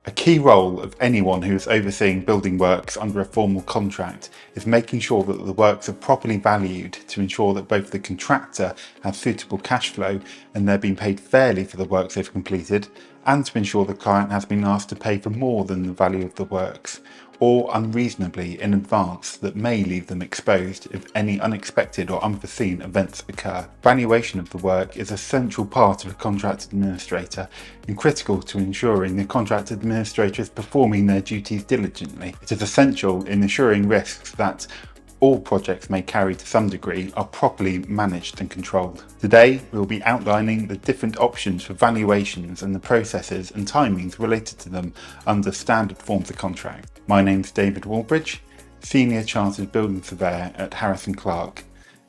A key role of anyone who is overseeing building works under a formal contract is making sure that the works are properly valued to ensure that both the contractor has suitable cash flow and they're being paid fairly for the works they've completed, and to ensure the client has been asked to pay for more than the value of the works, or unreasonably in advance that may leave them exposed if any unexpected or unforeseen events occur. Valuation of the work is a central part of a contract administrator and critical to ensuring the contract administrator is performing their duties diligently. It is essential in ensuring risks that all projects may carry to some degree are properly managed and controlled. Today we'll be outlining the different options for valuations and the processes and timings related to them under standard forms of contract. My name's David Walbridge, Senior Chartered Building Surveyor at Harris & Clark,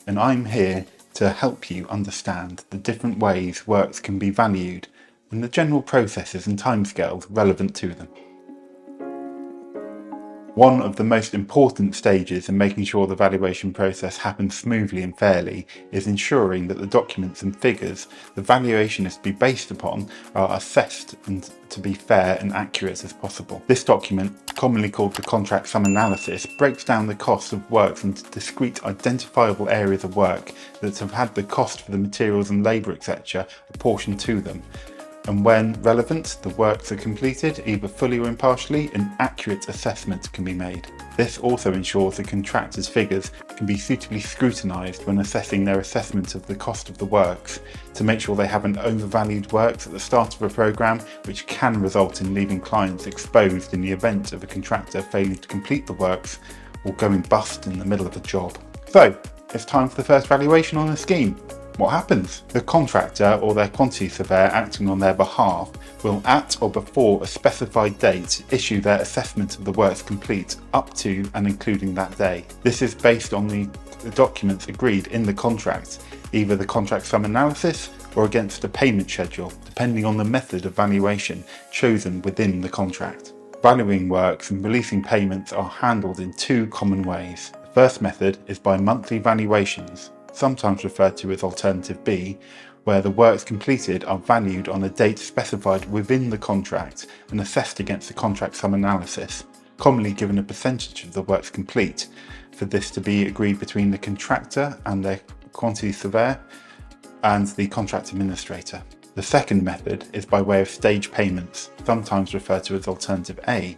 and I'm here to help you understand the different ways works can be valued and the general processes and timescales relevant to them. One of the most important stages in making sure the valuation process happens smoothly and fairly is ensuring that the documents and figures the valuation is to be based upon are assessed and to be fair and accurate as possible. This document, commonly called the contract sum analysis, breaks down the cost of works into discrete identifiable areas of work that have had the cost for the materials and labour etc. apportioned to them. And when relevant, the works are completed, either fully or impartially, an accurate assessment can be made. This also ensures the contractor's figures can be suitably scrutinised when assessing their assessment of the cost of the works, to make sure they haven't overvalued works at the start of a programme, which can result in leaving clients exposed in the event of a contractor failing to complete the works or going bust in the middle of a job. So, it's time for the first valuation on a scheme. What happens? The contractor or their quantity surveyor acting on their behalf will at or before a specified date issue their assessment of the works complete up to and including that day. This is based on the documents agreed in the contract, either the contract sum analysis or against a payment schedule, depending on the method of valuation chosen within the contract. Valuing works and releasing payments are handled in two common ways. The first method is by monthly valuations, sometimes referred to as Alternative B, where the works completed are valued on a date specified within the contract and assessed against the contract sum analysis, commonly given a percentage of the works complete, for this to be agreed between the contractor and their quantity surveyor and the contract administrator. The second method is by way of stage payments, sometimes referred to as Alternative A,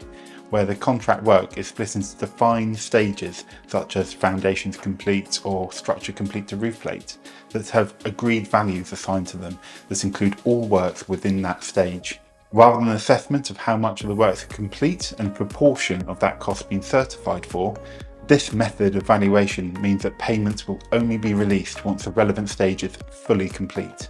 where the contract work is split into defined stages such as foundations complete or structure complete to roof plate that have agreed values assigned to them that include all works within that stage. Rather than an assessment of how much of the works are complete and proportion of that cost being certified for, this method of valuation means that payments will only be released once the relevant stage is fully complete.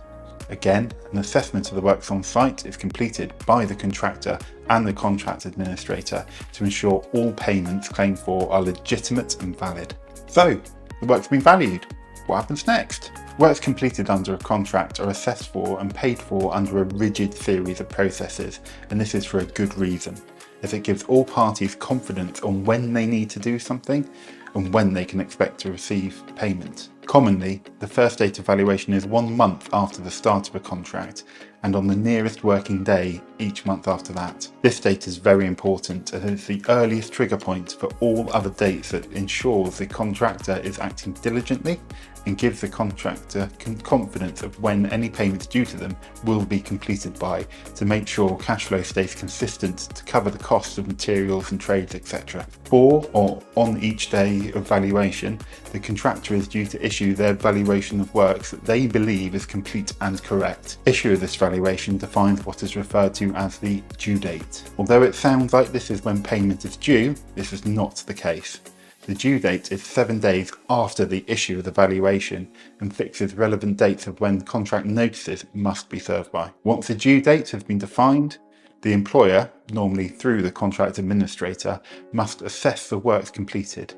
Again, an assessment of the works on site is completed by the contractor and the contract administrator to ensure all payments claimed for are legitimate and valid. So, the work's been valued. What happens next? Works completed under a contract are assessed for and paid for under a rigid series of processes, and this is for a good reason, as it gives all parties confidence on when they need to do something and when they can expect to receive payment. Commonly, the first date of valuation is 1 month after the start of a contract and on the nearest working day each month after that. This date is very important as it's the earliest trigger point for all other dates that ensures the contractor is acting diligently and gives the contractor confidence of when any payments due to them will be completed by, to make sure cash flow stays consistent to cover the costs of materials and trades etc. For or on each day of valuation, the contractor is due to issue their valuation of works that they believe is complete and correct. Issue of this valuation defines what is referred to as the due date. Although it sounds like this is when payment is due, this is not the case. The due date is 7 days after the issue of the valuation and fixes relevant dates of when contract notices must be served by. Once the due date has been defined, the employer, normally through the contract administrator, must assess the works completed,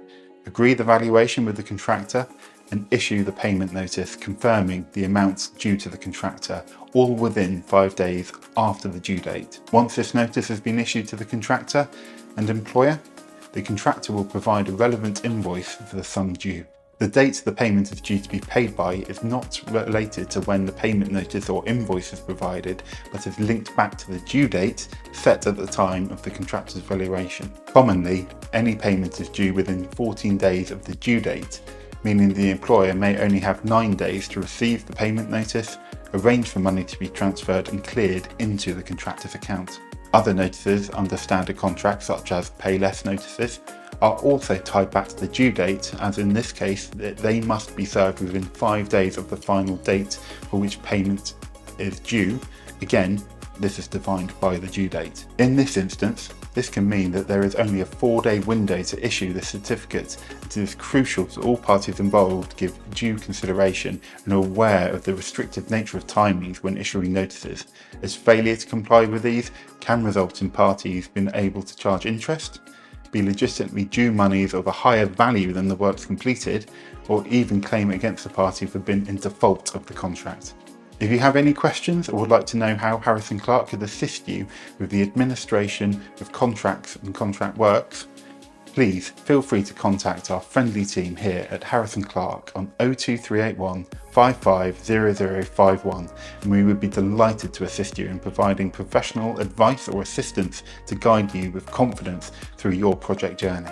agree the valuation with the contractor, and issue the payment notice confirming the amounts due to the contractor, all within 5 days after the due date. Once this notice has been issued to the contractor and employer, the contractor will provide a relevant invoice for the sum due. The date the payment is due to be paid by is not related to when the payment notice or invoice is provided, but is linked back to the due date set at the time of the contractor's valuation. Commonly, any payment is due within 14 days of the due date, meaning the employer may only have 9 days to receive the payment notice, arrange for money to be transferred and cleared into the contractor's account. Other notices under standard contracts, such as pay less notices, are also tied back to the due date, as in this case they must be served within 5 days of the final date for which payment is due. Again, this is defined by the due date. In this instance, this can mean that there is only a 4-day window to issue the certificate. It is crucial that all parties involved give due consideration and are aware of the restrictive nature of timings when issuing notices, as failure to comply with these can result in parties being able to charge interest, be legitimately due monies of a higher value than the works completed, or even claim against the party for being in default of the contract. If you have any questions or would like to know how Harris & Clark could assist you with the administration of contracts and contract works, please feel free to contact our friendly team here at Harris & Clark on 02381 550051, and we would be delighted to assist you in providing professional advice or assistance to guide you with confidence through your project journey.